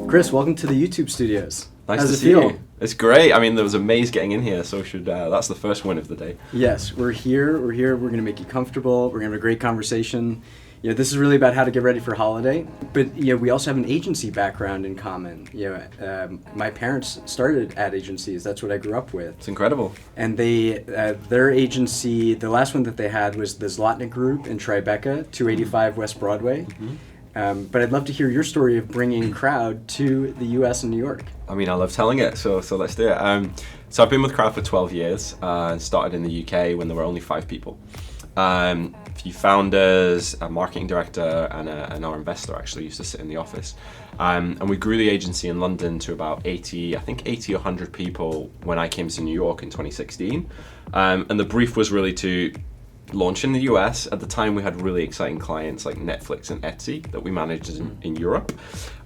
Kris, welcome to the YouTube studios. Nice How's to it see feel? you. It's great. I mean, there was a maze getting in here, so that's the first win of the day. Yes, we're here. We're going to make you comfortable. We're going to have a great conversation. This is really about how to get ready for holiday. But we also have an agency background in common. My parents started ad agencies. That's what I grew up with. It's incredible. And their agency, the last one that they had was the Zlotnick Group in Tribeca, 285 West Broadway. Mm-hmm. But I'd love to hear your story of bringing Croud to the U.S. and New York. I mean, I love telling it, so let's do it. So I've been with Croud for 12 years and started in the UK when there were only 5 people. A few founders, a marketing director, and our investor actually used to sit in the office. And we grew the agency in London to about 80 or 100 people when I came to New York in 2016. And the brief was really to launch in the US. At the time, we had really exciting clients like Netflix and Etsy that we managed in Europe.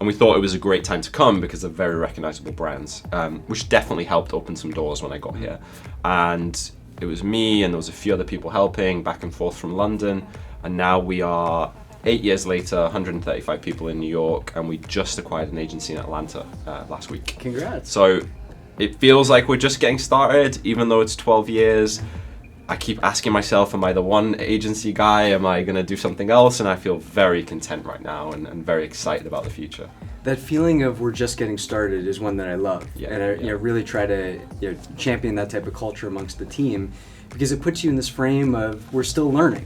And we thought it was a great time to come because they're very recognizable brands, which definitely helped open some doors when I got here. And it was me and there was a few other people helping back and forth from London. And now we are 8 years later, 135 people in New York, and we just acquired an agency in Atlanta last week. Congrats. So it feels like we're just getting started, even though it's 12 years. I keep asking myself, am I the one agency guy? Am I going to do something else? And I feel very content right now and very excited about the future. That feeling of we're just getting started is one that I love. Yeah, and I really try to champion that type of culture amongst the team because it puts you in this frame of we're still learning.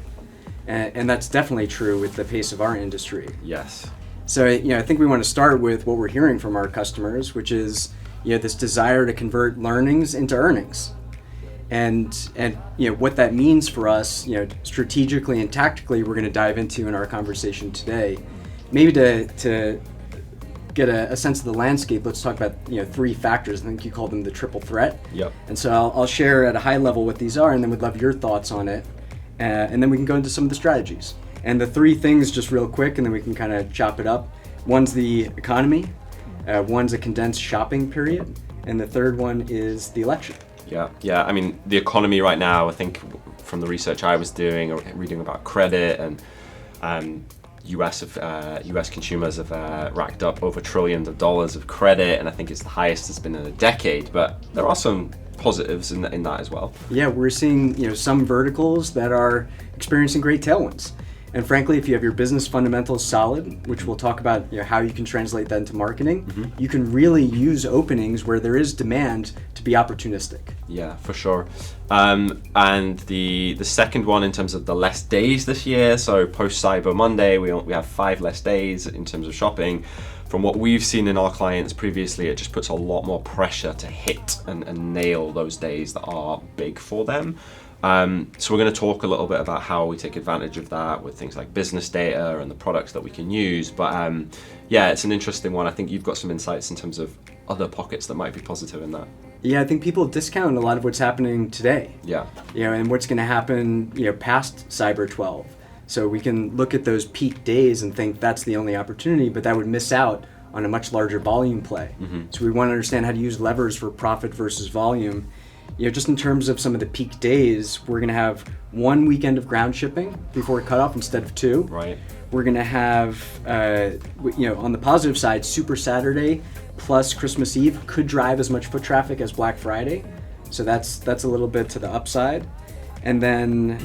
And that's definitely true with the pace of our industry. Yes. So I think we want to start with what we're hearing from our customers, which is this desire to convert learnings into earnings. And what that means for us, strategically and tactically, we're going to dive into in our conversation today. Maybe to get a sense of the landscape, let's talk about 3 factors. I think you call them the triple threat. Yep. And so I'll share at a high level what these are, and then we'd love your thoughts on it. And then we can go into some of the strategies. And the 3 things, just real quick, and then we can kind of chop it up. One's the economy, one's a condensed shopping period, and the third one is the election. Yeah. I mean, the economy right now, I think from the research I was doing, or reading about credit, and US consumers have racked up over trillions of dollars of credit, and I think it's the highest it's been in a decade. But there are some positives in that as well. Yeah, we're seeing some verticals that are experiencing great tailwinds. And frankly, if you have your business fundamentals solid, which we'll talk about how you can translate that into marketing, you can really use openings where there is demand to be opportunistic. Yeah, for sure. And the second one in terms of the less days this year, so post Cyber Monday, we have 5 less days in terms of shopping. From what we've seen in our clients previously, it just puts a lot more pressure to hit and nail those days that are big for them. So we're going to talk a little bit about how we take advantage of that with things like business data and the products that we can use. But it's an interesting one. I think you've got some insights in terms of other pockets that might be positive in that. Yeah, I think people discount a lot of what's happening today. Yeah. And what's going to happen, past Cyber 12. So we can look at those peak days and think that's the only opportunity, but that would miss out on a much larger volume play. Mm-hmm. So we want to understand how to use levers for profit versus volume. Just in terms of some of the peak days, we're going to have 1 weekend of ground shipping before cutoff instead of 2. Right. We're going to have, on the positive side, Super Saturday plus Christmas Eve could drive as much foot traffic as Black Friday. So that's a little bit to the upside. And then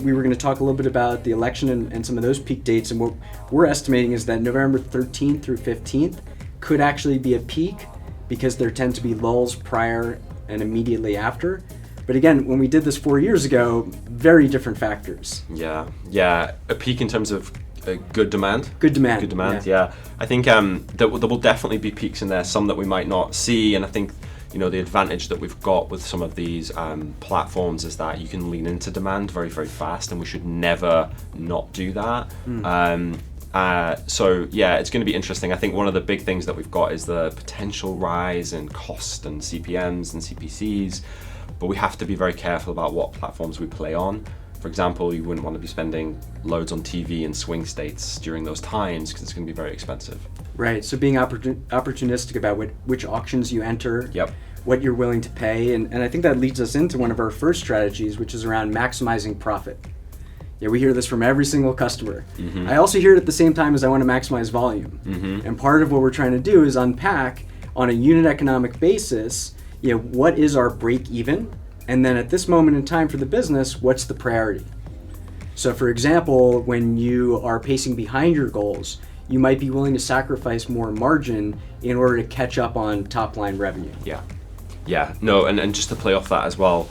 we were going to talk a little bit about the election and some of those peak dates. And what we're estimating is that November 13th through 15th could actually be a peak because there tend to be lulls prior and immediately after. But again, when we did this 4 years ago, very different factors. Yeah. A peak in terms of good demand. Good demand. Yeah. I think there will definitely be peaks in there, some that we might not see. And I think the advantage that we've got with some of these platforms is that you can lean into demand very, very fast, and we should never not do that. So it's going to be interesting. I think one of the big things that we've got is the potential rise in cost and CPMs and CPCs, but we have to be very careful about what platforms we play on. For example, you wouldn't want to be spending loads on TV in swing states during those times because it's going to be very expensive. Right, so being opportunistic about which auctions you enter, what you're willing to pay, and I think that leads us into one of our first strategies, which is around maximizing profit. Yeah, we hear this from every single customer. Mm-hmm. I also hear it at the same time as I want to maximize volume. Mm-hmm. And part of what we're trying to do is unpack on a unit economic basis, what is our break even? And then at this moment in time for the business, what's the priority? So for example, when you are pacing behind your goals, you might be willing to sacrifice more margin in order to catch up on top line revenue. Yeah, no, and just to play off that as well,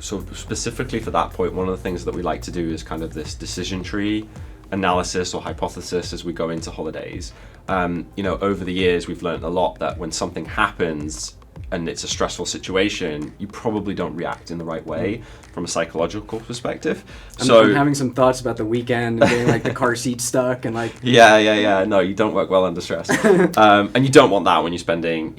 so specifically for that point, one of the things that we like to do is kind of this decision tree analysis or hypothesis as we go into holidays. Over the years, we've learned a lot that when something happens and it's a stressful situation, you probably don't react in the right way from a psychological perspective. I'm having some thoughts about the weekend and getting like the car seat stuck and like... Yeah. No, you don't work well under stress. And you don't want that when you're spending,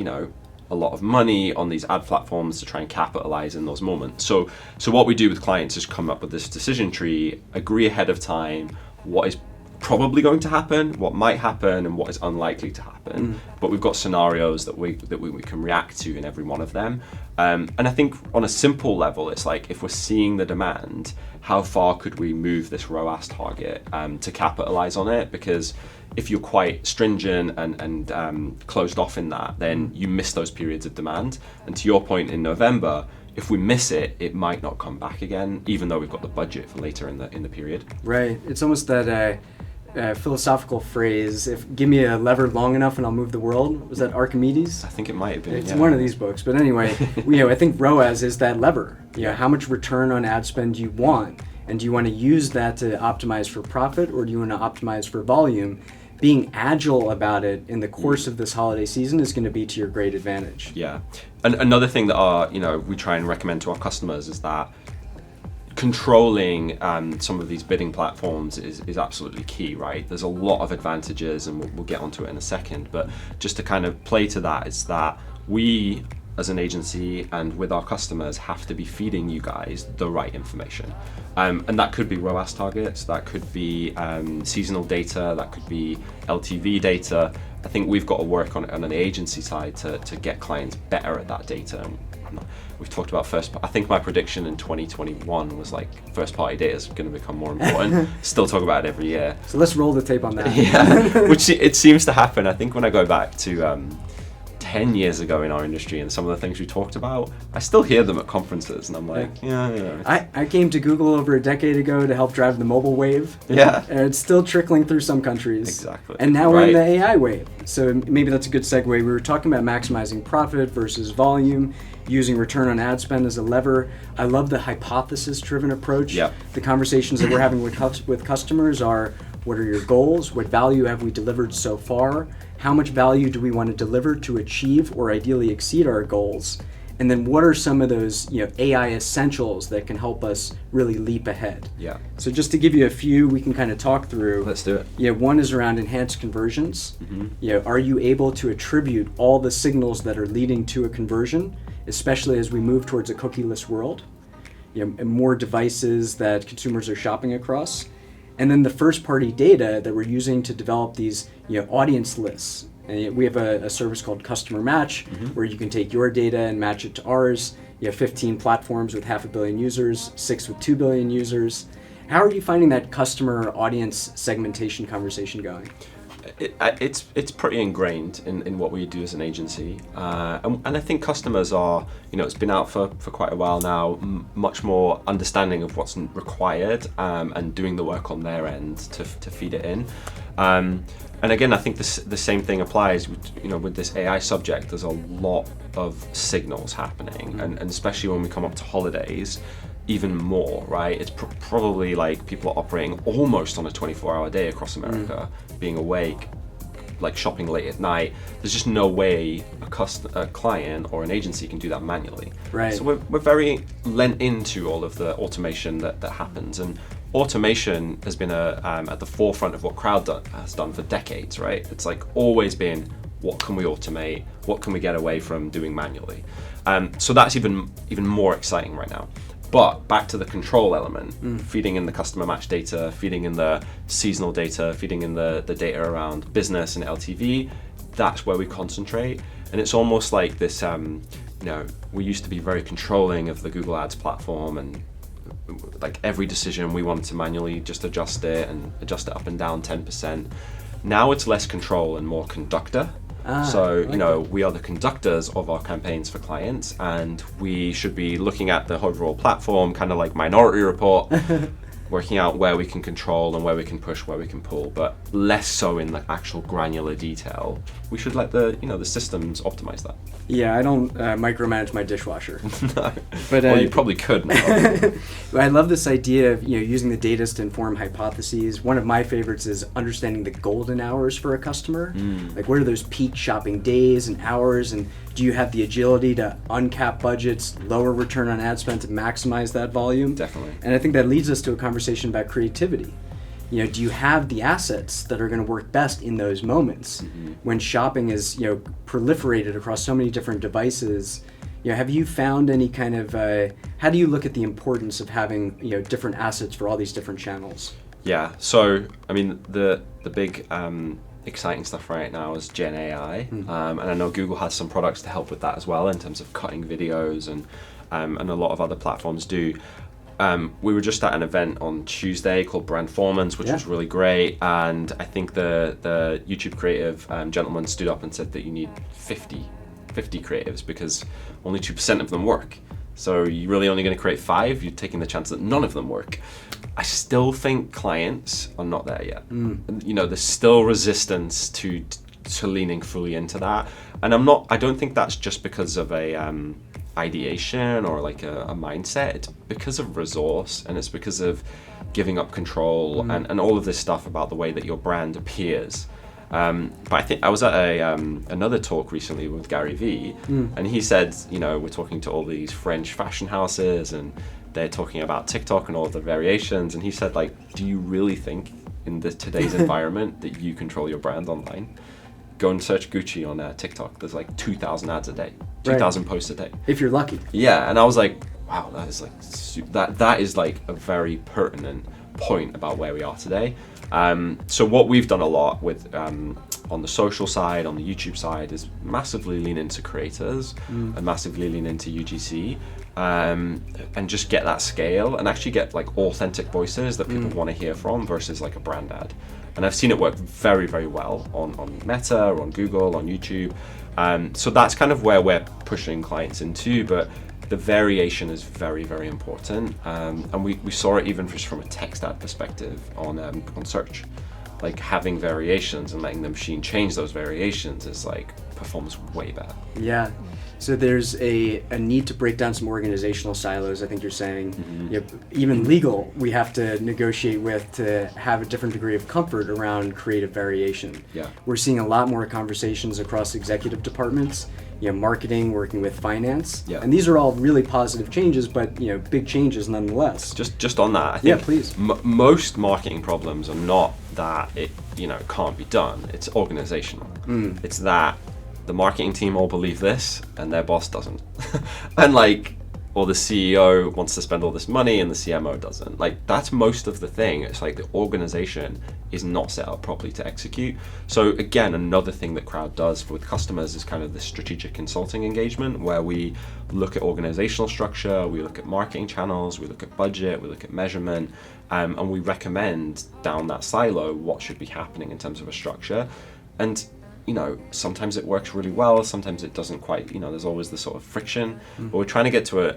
a lot of money on these ad platforms to try and capitalize in those moments. So what we do with clients is come up with this decision tree, agree ahead of time what is probably going to happen, what might happen, and what is unlikely to happen. But we've got scenarios that we can react to in every one of them. And I think on a simple level, it's like if we're seeing the demand, how far could we move this ROAS target to capitalize on it? Because if you're quite stringent and closed off in that, then you miss those periods of demand. And to your point in November, if we miss it, it might not come back again, even though we've got the budget for later in the period. Right. It's almost that philosophical phrase, give me a lever long enough and I'll move the world. Was that Archimedes? I think it might have been. It's one of these books. But anyway, I think ROAS is that lever. How much return on ad spend do you want? And do you want to use that to optimize for profit, or do you want to optimize for volume? Being agile about it in the course of this holiday season is going to be to your great advantage. Yeah. And another thing that we try and recommend to our customers is that controlling some of these bidding platforms is absolutely key, right? There's a lot of advantages, and we'll get onto it in a second, but just to kind of play to that is that we as an agency and with our customers have to be feeding you guys the right information. And that could be ROAS targets, that could be seasonal data, that could be LTV data. I think we've got to work on the agency side to get clients better at that data. We've talked about I think my prediction in 2021 was like first party data is going to become more important. Still talk about it every year. So let's roll the tape on that. Yeah, which it seems to happen. I think when I go back to 10 years ago in our industry and some of the things we talked about, I still hear them at conferences and I'm like, I came to Google over a decade ago to help drive the mobile wave. Yeah. And it's still trickling through some countries. Exactly. And now we're in the AI wave. So maybe that's a good segue. We were talking about maximizing profit versus volume, using return on ad spend as a lever. I love the hypothesis-driven approach. Yep. The conversations that we're having with customers are, what are your goals? What value have we delivered so far? How much value do we want to deliver to achieve or ideally exceed our goals? And then what are some of those AI essentials that can help us really leap ahead? Yeah. So just to give you a few we can kind of talk through. Let's do it. Yeah, one is around enhanced conversions. Are you able to attribute all the signals that are leading to a conversion, especially as we move towards a cookieless world? And more devices that consumers are shopping across. And then the first-party data that we're using to develop these audience lists. And we have a service called Customer Match, where you can take your data and match it to ours. You have 15 platforms with 500 million users, 6 with 2 billion users. How are you finding that customer audience segmentation conversation going? It's pretty ingrained in what we do as an agency, and I think customers are, it's been out for quite a while now, much more understanding of what's required and doing the work on their end to feed it in. And again, I think the same thing applies with this AI subject. There's a lot of signals happening, and especially when we come up to holidays, even more, right? It's probably like people are operating almost on a 24-hour day across America, being awake, like shopping late at night. There's just no way a client or an agency can do that manually. Right. So we're very lent into all of the automation that happens, and automation has been at the forefront of what Croud has done for decades, right? It's like always been, what can we automate? What can we get away from doing manually? So that's even more exciting right now. But back to the control element, feeding in the customer match data, feeding in the seasonal data, feeding in the data around business and LTV, that's where we concentrate. And it's almost like this, we used to be very controlling of the Google Ads platform and like every decision we wanted to manually just adjust it and adjust it up and down 10%. Now it's less control and more conductor. So, you know, we are the conductors of our campaigns for clients, and we should be looking at the overall platform, kind of like Minority Report, working out where we can control and where we can push, where we can pull, but less so in the actual granular detail. We should let the systems optimize that. Yeah, I don't micromanage my dishwasher. No. But well, you probably could now. I love this idea of using the data to inform hypotheses. One of my favorites is understanding the golden hours for a customer. Like, what are those peak shopping days and hours, and do you have the agility to uncap budgets, lower return on ad spend to maximize that volume? Definitely. And I think that leads us to a conversation about creativity. Do you have the assets that are going to work best in those moments when shopping is proliferated across so many different devices? Have you found any kind of how do you look at the importance of having different assets for all these different channels? Yeah, so I mean the big exciting stuff right now is Gen AI, and I know Google has some products to help with that as well in terms of cutting videos, and a lot of other platforms do. We were just at an event on Tuesday called Brandformance, which was really great, and I think the YouTube creative gentleman stood up and said that you need 50 creatives because only 2% of them work. So you're really only going to create 5, you're taking the chance that none of them work. I still think clients are not there yet. There's still resistance to leaning fully into that, and I don't think that's just because of a ideation or like a mindset. It's because of resource, and it's because of giving up control and all of this stuff about the way that your brand appears. But I think I was at another talk recently with Gary Vee, and he said, we're talking to all these French fashion houses, and they're talking about TikTok and all of the variations, and he said, like, do you really think in today's environment that you control your brand online? Go and search Gucci on TikTok. There's like 2,000 ads a day, 2,000 posts a day. If you're lucky. Yeah, and I was like, wow, that is like that is like a very pertinent point about where we are today. So what we've done a lot with on the social side, on the YouTube side, is massively lean into creators and massively lean into UGC, and just get that scale and actually get like authentic voices that people want to hear from versus like a brand ad. And I've seen it work very, very well on Meta or on Google, on YouTube. So that's kind of where we're pushing clients into, but the variation is very, very important. And we saw it even just from a text ad perspective on search. Like having variations and letting the machine change those variations is like performs way better. Yeah. So there's a need to break down some organizational silos, I think you're saying. Even legal, we have to negotiate with to have a different degree of comfort around creative variation. Yeah. We're seeing a lot more conversations across executive departments, marketing, working with finance. Yeah. And these are all really positive changes, but big changes nonetheless. Just on that, I think please. Most marketing problems are not that it can't be done. It's organizational. It's that the marketing team all believe this and their boss doesn't. And or the CEO wants to spend all this money and the CMO doesn't. Like, that's most of the thing. It's like the organization is not set up properly to execute. So again, another thing that Croud does with customers is kind of the strategic consulting engagement, where we look at organizational structure, we look at marketing channels, we look at budget, we look at measurement, and we recommend down that silo what should be happening in terms of a structure. And sometimes it works really well, sometimes it doesn't quite, there's always this sort of friction, but we're trying to get to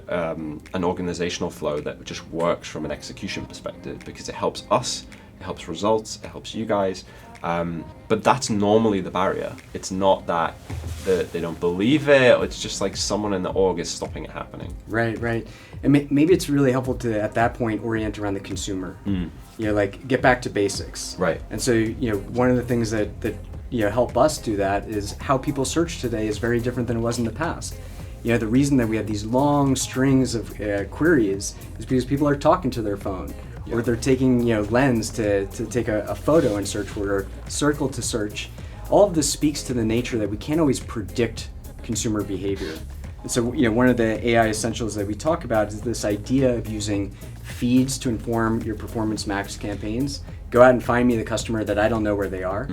an organizational flow that just works from an execution perspective, because it helps us, it helps results, it helps you guys, but that's normally the barrier. It's not that they don't believe it, it's just like someone in the org is stopping it happening. Right. And maybe it's really helpful to, at that point, orient around the consumer. Get back to basics. Right. And so, one of the things that help us do that is how people search today is very different than it was in the past. The reason that we have these long strings of queries is because people are talking to their phone, or they're taking lens to take a photo and search word, or circle to search. All of this speaks to the nature that we can't always predict consumer behavior. And so one of the AI essentials that we talk about is this idea of using feeds to inform your Performance Max campaigns. Go out and find me the customer that I don't know where they are,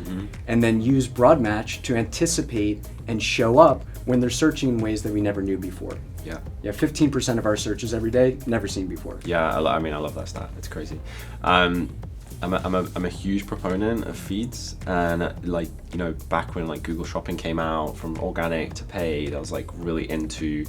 and then use broad match to anticipate and show up when they're searching in ways that we never knew before. Yeah. Yeah, 15% of our searches every day, never seen before. Yeah, I mean, I love that stat. It's crazy. I'm a huge proponent of feeds, and like, you know, back when like Google Shopping came out, from organic to paid, I was like really into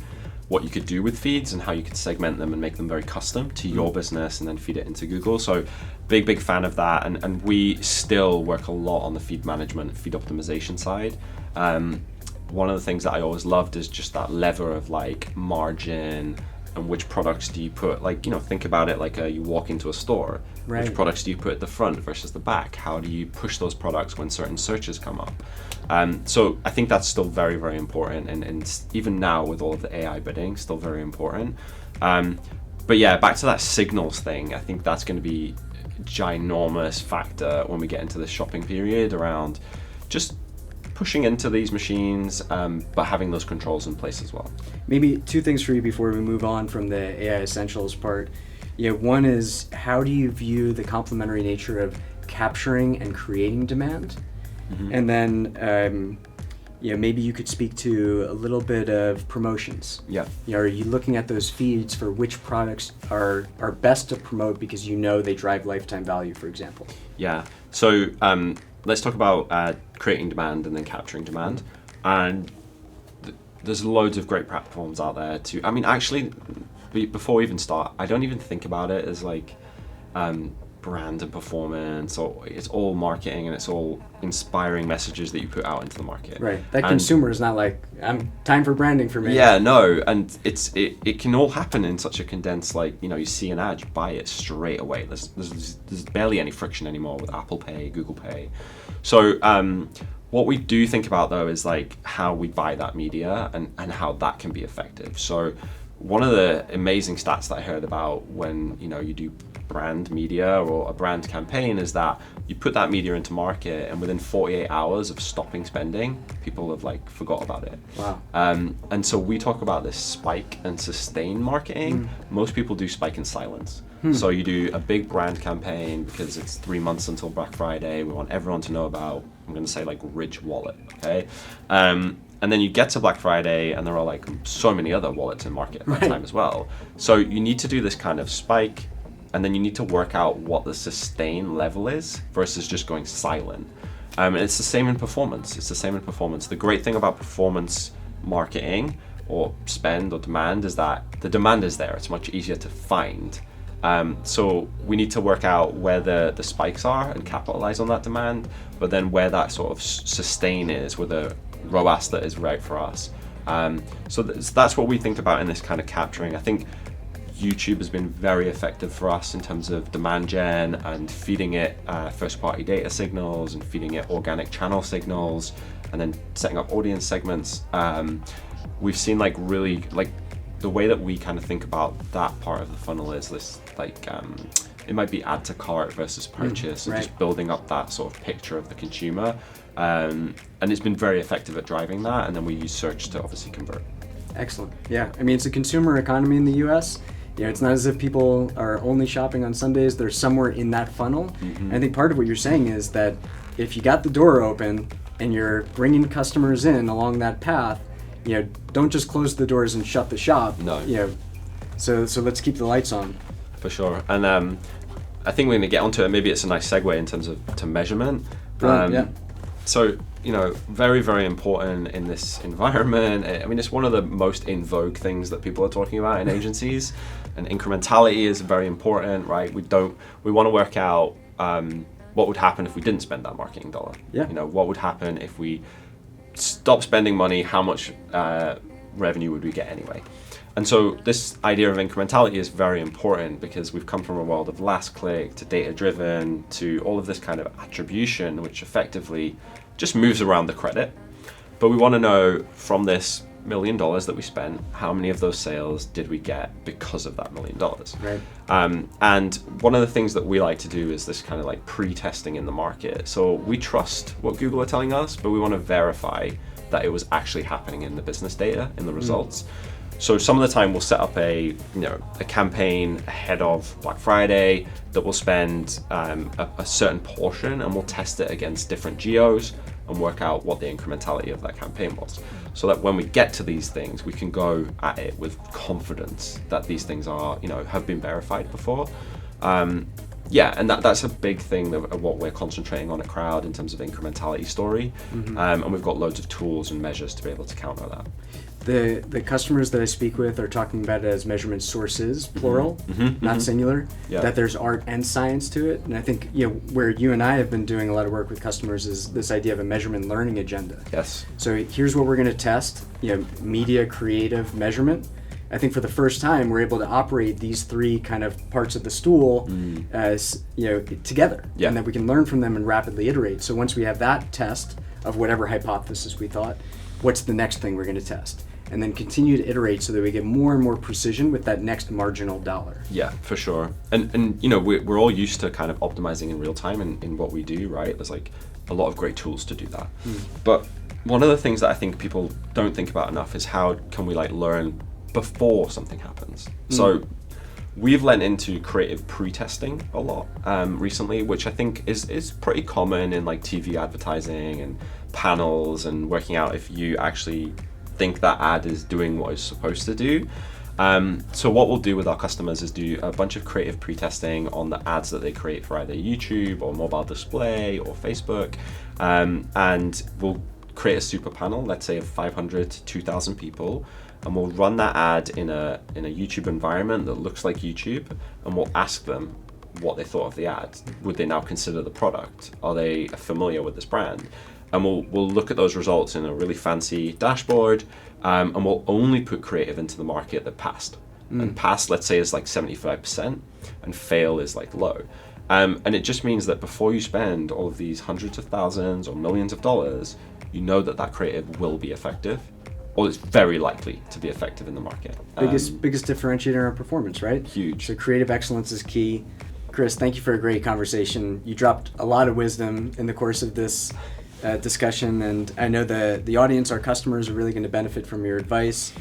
what you could do with feeds and how you could segment them and make them very custom to your business and then feed it into Google. So big fan of that, and we still work a lot on the feed management, feed optimization side. One of the things that I always loved is just that lever of like margin and which products do you put, like, you know, think about it like you walk into a store, right. Which products do you put at the front versus the back? How do you push those products when certain searches come up? So I think that's still very important, and even now with all of the AI bidding, still very important. But yeah, back to that signals thing, I think that's going to be a ginormous factor when we get into the shopping period around just pushing into these machines, but having those controls in place as well. Maybe two things for you before we move on from the AI essentials part. You know, one is, how do you view the complementary nature of capturing and creating demand? Mm-hmm. And then, you know, maybe you could speak to a little bit of promotions. Yeah. You know, are you looking at those feeds for which products are best to promote because you know they drive lifetime value, for example? Yeah. So let's talk about creating demand and then capturing demand. And there's loads of great platforms out there to, I mean, actually, before we even start, I don't even think about it as like brand and performance, or it's all marketing and it's all inspiring messages that you put out into the market. Right. That consumer is not like, I'm time for branding for me. Yeah, no, and it can all happen in such a condensed, like, you know, you see an ad, you buy it straight away. There's barely any friction anymore with Apple Pay, Google Pay. So what we do think about though is like how we buy that media and how that can be effective. So one of the amazing stats that I heard about when, you know, you do brand media or a brand campaign is that you put that media into market, and within 48 hours of stopping spending, people have like forgot about it. Wow. And so we talk about this spike and sustain marketing. Most people do spike and silence. So you do a big brand campaign because it's 3 months until Black Friday. We want everyone to know about, I'm going to say like Rich Wallet, okay? And then you get to Black Friday and there are like so many other wallets in market at that time as well. So you need to do this kind of spike, and then you need to work out what the sustain level is versus just going silent. And it's the same in performance. The great thing about performance marketing or spend or demand is that the demand is there. It's much easier to find. So we need to work out where the spikes are and capitalize on that demand, but then where that sort of sustain is, with a ROAS that is right for us. So that's what we think about in this kind of capturing. I think YouTube has been very effective for us in terms of demand gen and feeding it first-party data signals and feeding it organic channel signals, and then setting up audience segments. We've seen like really like the way that we kind of think about that part of the funnel is this like it might be add to cart versus purchase, and just building up that sort of picture of the consumer. And it's been very effective at driving that, and then we use search to obviously convert. Excellent. Yeah, I mean, it's a consumer economy in the US. You know, it's not as if people are only shopping on Sundays. They're somewhere in that funnel. And I think part of what you're saying is that if you got the door open and you're bringing customers in along that path, you know, don't just close the doors and shut the shop. No. You know, so let's keep the lights on. For sure. And I think we're going to get onto it. Maybe it's a nice segue in terms of to measurement. Yeah. So, you know, very, very important in this environment. I mean, it's one of the most in vogue things that people are talking about in agencies, and incrementality is very important, right? We want to work out what would happen if we didn't spend that marketing dollar. Yeah. You know, what would happen if we stop spending money? How much revenue would we get anyway? And so this idea of incrementality is very important, because we've come from a world of last click to data driven to all of this kind of attribution, which effectively just moves around the credit. But we want to know, from this $1 million that we spent, how many of those sales did we get because of that $1 million? Right. And one of the things that we like to do is this kind of like pre-testing in the market. So we trust what Google are telling us, but we want to verify that it was actually happening in the business data, in the results. So some of the time we'll set up a campaign ahead of Black Friday that will spend a certain portion, and we'll test it against different geos and work out what the incrementality of that campaign was. so that when we get to these things, we can go at it with confidence that these things are, have been verified before. And that's a big thing of what we're concentrating on at Croud in terms of incrementality story. And we've got loads of tools and measures to be able to counter that. The customers that I speak with are talking about it as measurement sources, plural, not singular, that there's art and science to it. And I think where you and I have been doing a lot of work with customers is this idea of a measurement learning agenda. Yes. So here's what we're going to test, media, creative, measurement. I think for the first time, we're able to operate these three kind of parts of the stool as together, and that we can learn from them and rapidly iterate. So once we have that test of whatever hypothesis we thought, what's the next thing we're going to test? And then continue to iterate so that we get more and more precision with that next marginal dollar. Yeah, for sure. And we're all used to kind of optimizing in real time in what we do, right? There's like a lot of great tools to do that. But one of the things that I think people don't think about enough is how can we learn before something happens. So we've lent into creative pre-testing a lot recently, which I think is pretty common in TV advertising and panels and working out if you actually think that ad is doing what it's supposed to do. So what we'll do with our customers is do a bunch of creative pre-testing on the ads that they create for either YouTube or mobile display or Facebook, and we'll create a super panel, let's say of 500 to 2,000 people, and we'll run that ad in a YouTube environment that looks like YouTube, and we'll ask them what they thought of the ad. Would they now consider the product? Are they familiar with this brand? And we'll look at those results in a really fancy dashboard, and we'll only put creative into the market that passed. And pass, let's say, is 75%, and fail is low. And it just means that before you spend all of these hundreds of thousands or millions of dollars, you know that creative will be effective, or it's very likely to be effective in the market. Biggest differentiator in performance, right? Huge. So creative excellence is key. Kris, thank you for a great conversation. You dropped a lot of wisdom in the course of this discussion, and I know the audience, our customers, are really going to benefit from your advice.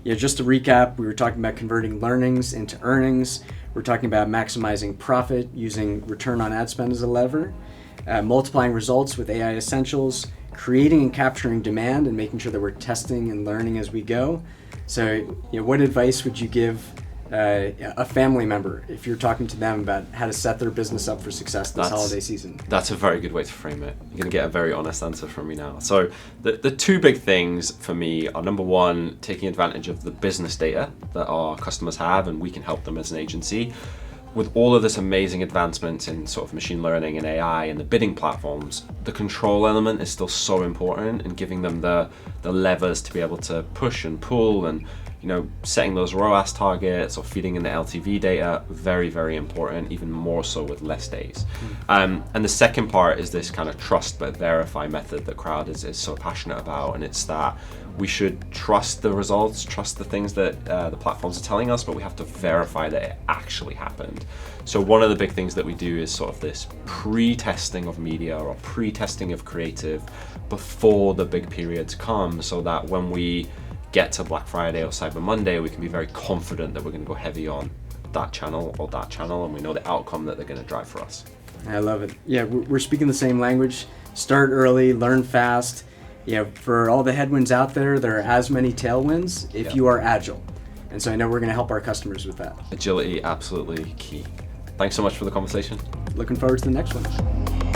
Just to recap, we were talking about converting learnings into earnings. We're talking about maximizing profit using return on ad spend as a lever, multiplying results with AI essentials, creating and capturing demand and making sure that we're testing and learning as we go. So, what advice would you give a family member if you're talking to them about how to set their business up for success this holiday season? That's a very good way to frame it. You're going to get a very honest answer from me now. So the two big things for me are, number one, taking advantage of the business data that our customers have, and we can help them as an agency. With all of this amazing advancements in sort of machine learning and AI and the bidding platforms, the control element is still so important, and giving them the levers to be able to push and pull, and setting those ROAS targets or feeding in the LTV data, very, very important, even more so with less days. And the second part is this kind of trust but verify method that Croud is so passionate about, and it's that we should trust the results, trust the things that the platforms are telling us, but we have to verify that it actually happened. So one of the big things that we do is sort of this pre-testing of media or pre-testing of creative before the big periods come, so that when we get to Black Friday or Cyber Monday, we can be very confident that we're going to go heavy on that channel or that channel, and we know the outcome that they're going to drive for us. I love it. Yeah, we're speaking the same language. Start early, learn fast. For all the headwinds out there, there are as many tailwinds if you are agile. And so I know we're going to help our customers with that. Agility, absolutely key. Thanks so much for the conversation. Looking forward to the next one.